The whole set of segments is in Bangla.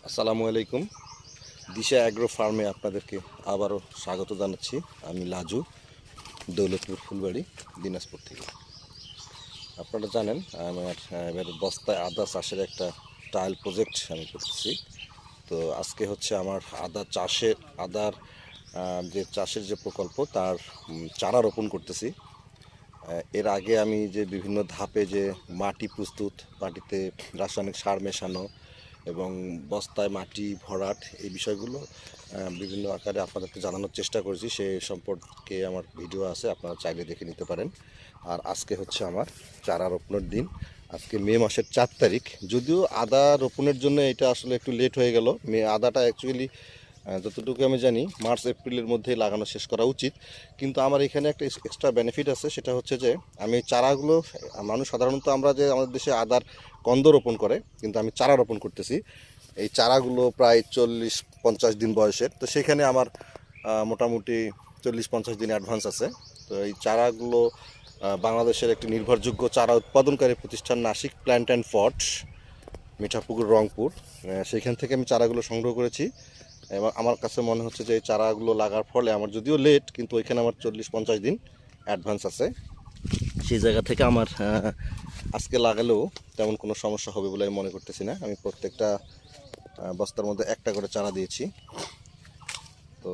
আসসালামু আলাইকুম। দিশা অ্যাগ্রো ফার্মে আপনাদেরকে আবারও স্বাগত জানাচ্ছি। আমি লাজু, দৌলতপুর ফুলবাড়ি, দিনাজপুর থেকে। আপনারা জানেন আমার এবার বস্তায় আদা চাষের একটা ট্রায়াল প্রজেক্ট আমি করতেছি। তো আজকে হচ্ছে আমার আদার যে চাষের যে প্রকল্প তার চারা রোপণ করতেছি। এর আগে আমি যে বিভিন্ন ধাপে যে মাটি প্রস্তুত, মাটিতে রাসায়নিক সার মেশানো এবং বস্তায় মাটি ভরাট, এই বিষয়গুলো বিভিন্ন আকারে আপনাদেরকে জানানোর চেষ্টা করেছি। সে সম্পর্কে আমার ভিডিও আছে, আপনারা চাইলে দেখে নিতে পারেন। আর আজকে হচ্ছে আমার চারা রোপণের দিন। আজকে মে মাসের 4 তারিখ। যদিও আদা রোপণের জন্য এটা আসলে একটু লেট হয়ে গেল। আদাটা অ্যাকচুয়ালি যতটুকু আমি জানি মার্চ এপ্রিলের মধ্যে লাগানো শেষ করা উচিত। কিন্তু আমার এখানে একটা এক্সট্রা বেনিফিট আছে, সেটা হচ্ছে যে আমি চারাগুলো, মানুষ সাধারণত আমরা যে আমাদের দেশে আদার কন্দ রোপণ করে, কিন্তু আমি চারা রোপণ করতেছি। এই চারাগুলো প্রায় 40-50 দিন বয়সের। তো সেখানে আমার মোটামুটি 40-50 দিন অ্যাডভান্স আছে। তো এই চারাগুলো বাংলাদেশের একটি নির্ভরযোগ্য চারা উৎপাদনকারী প্রতিষ্ঠান নাসিক প্ল্যান্ট অ্যান্ড পট, মিঠাপুকুর, রংপুর, সেইখান থেকে আমি চারাগুলো সংগ্রহ করেছি। এবং আমার কাছে মনে হচ্ছে যে এই চারাগুলো লাগার ফলে আমার যদিও লেট, কিন্তু ওইখানে আমার 40-50 দিন অ্যাডভান্স আছে। সেই জায়গা থেকে আমার আজকে লাগালেও তেমন কোনো সমস্যা হবে বলে আমি মনে করতেছি না। আমি প্রত্যেকটা বস্তার মধ্যে একটা করে চারা দিয়েছি। তো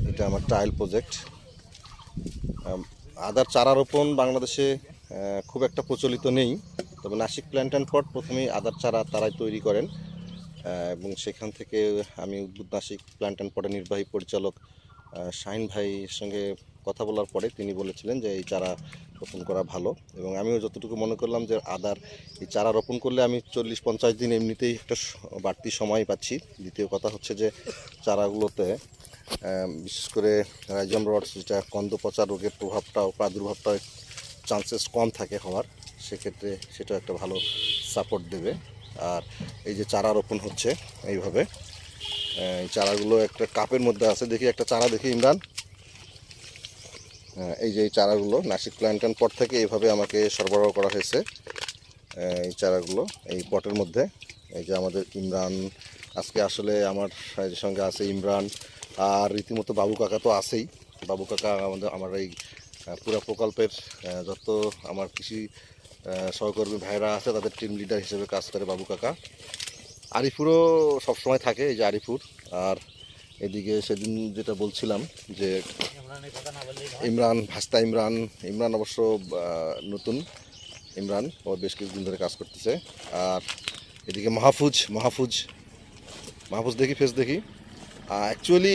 এটা আমার ট্রায়াল প্রজেক্ট। আদার চারা রোপণ বাংলাদেশে খুব একটা প্রচলিত নেই, তবে নাসিক প্ল্যান্ট অ্যান্ড পট প্রথমেই আদার চারা তারাই তৈরি করেন। এবং সেখান থেকে আমি উদ্ভিদ নাসিক প্ল্যান্ট অ্যান্ড পটের নির্বাহী পরিচালক শাহিন ভাইয়ের সঙ্গে কথা বলার পরে তিনি বলেছিলেন যে এই চারা রোপণ করা ভালো। এবং আমিও যতটুকু মনে করলাম যে আদার এই চারা রোপণ করলে আমি 40-50 দিন এমনিতেই একটা বাড়তি সময় পাচ্ছি। দ্বিতীয় কথা হচ্ছে যে চারাগুলোতে বিশেষ করে রাইজম রড, যেটা কন্দ পচা রোগের প্রভাবটাও, প্রাদুর্ভাবটাও চান্সেস কম থাকে হওয়ার, সেক্ষেত্রে সেটা একটা ভালো সাপোর্ট দেবে। আর এই যে চারা রোপণ হচ্ছে এইভাবে, এই চারাগুলো একটা কাপের মধ্যে আছে। দেখি একটা চারা, দেখি ইমরান। এই যে এই চারাগুলো নাসিক প্ল্যান্ট অ্যান্ড পট থেকে এইভাবে আমাকে সরবরাহ করা হয়েছে। এই চারাগুলো এই পটের মধ্যে, এই যে আমাদের ইমরান আজকে আসলে আমার সঙ্গে আছে ইমরান, আর রীতিমতো বাবু কাকা তো আছেই। বাবু কাকা আমার এই পুরো প্রকল্পের যত আমার কৃষি সহকর্মী ভাইরা আছে তাদের টিম লিডার হিসেবে কাজ করে বাবু কাকা। আরিফুরও সবসময় থাকে, এই যে আরিফুর। আর এদিকে সেদিন যেটা বলছিলাম যে ইমরান, ভাস্তা ইমরান। ইমরান অবশ্য নতুন ইমরান, ও বেশ কিছুদিন ধরে কাজ করতেছে। আর এদিকে মাহফুজ দেখি, ফেস দেখি। অ্যাকচুয়ালি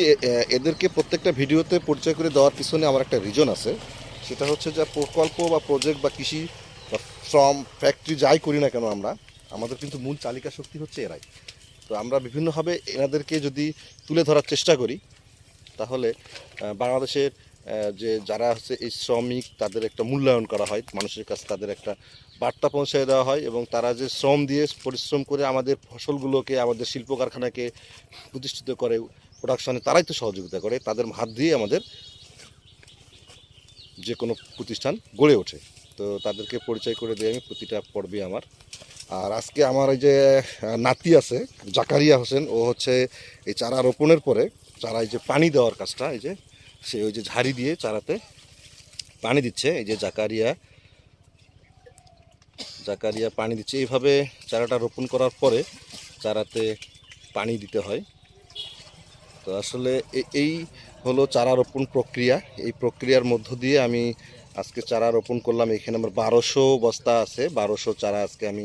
এদেরকে প্রত্যেকটা ভিডিওতে পরিচয় করে দেওয়ার পিছনে আমার একটা রিজন আছে। সেটা হচ্ছে যে প্রকল্প বা প্রজেক্ট বা কৃষি বা শ্রম ফ্যাক্টরি যাই করি না কেন, আমাদের কিন্তু মূল চালিকা শক্তি হচ্ছে এরাই। তো আমরা বিভিন্নভাবে এনাদেরকে যদি তুলে ধরার চেষ্টা করি, তাহলে বাংলাদেশের যে যারা হচ্ছে এই শ্রমিক, তাদের একটা মূল্যায়ন করা হয়, মানুষের কাছে তাদের একটা বার্তা পৌঁছে দেওয়া হয়, এবং তারা যে শ্রম দিয়ে পরিশ্রম করে আমাদের ফসলগুলোকে, আমাদের শিল্প কারখানাকে প্রতিষ্ঠিত করে, প্রোডাকশনে তারাই তো সহযোগিতা করে। তাদের হাত দিয়ে আমাদের যে কোনো প্রতিষ্ঠান গড়ে ওঠে। তো তাদেরকে পরিচয় করে দিই আমি প্রতিটা পর্বে আমার। আর আজকে আমার এই যে নাতি আছে জাকারিয়া হোসেন, ও হচ্ছে এই চারা রোপণের পরে চারায় যে পানি দেওয়ার কাজটা, এই যে সে ওই যে ঝাড়ি দিয়ে চারাতে পানি দিচ্ছে। এই যে জাকারিয়া পানি দিচ্ছে। এইভাবে চারাটা রোপণ করার পরে চারাতে পানি দিতে হয়। তো আসলে এই হলো চারা রোপণ প্রক্রিয়া। এই প্রক্রিয়ার মধ্য দিয়ে আমি আজকে চারা রোপণ করলাম। এখানে আমার 1200 বস্তা আছে, 1200 চারা আজকে আমি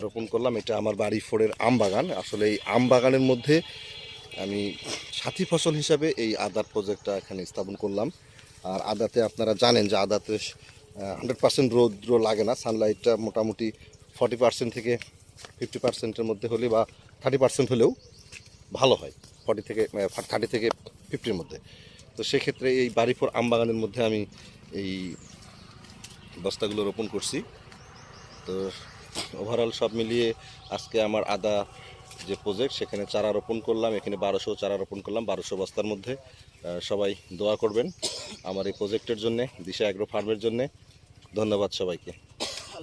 রোপণ করলাম। এটা আমার বাড়ি ফোড়ের আম বাগান। আসলে এই আম বাগানের মধ্যে আমি সাথী ফসল হিসাবে এই আদার প্রজেক্টটা এখানে স্থাপন করলাম। আর আদাতে আপনারা জানেন যে আদাতে 100% রৌদ্র লাগে না। সানলাইটটা মোটামুটি 40% থেকে 50%-এর মধ্যে হলে, বা 30% হলেও ভালো হয়। 30 থেকে 50-এর মধ্যে। তো সেক্ষেত্রে এই বাড়িপুর আম বাগানের মধ্যে আমি এই বস্তাগুলো রোপণ করছি। তো ওভারঅল সব মিলিয়ে আজকে আমার আদা যে প্রজেক্ট, সেখানে চারা রোপণ করলাম। এখানে 1200 চারা রোপণ করলাম 1200 বস্তার মধ্যে। সবাই দোয়া করবেন আমার এই প্রজেক্টের জন্যে, দিশা অ্যাগ্রো ফার্মের জন্যে। ধন্যবাদ সবাইকে।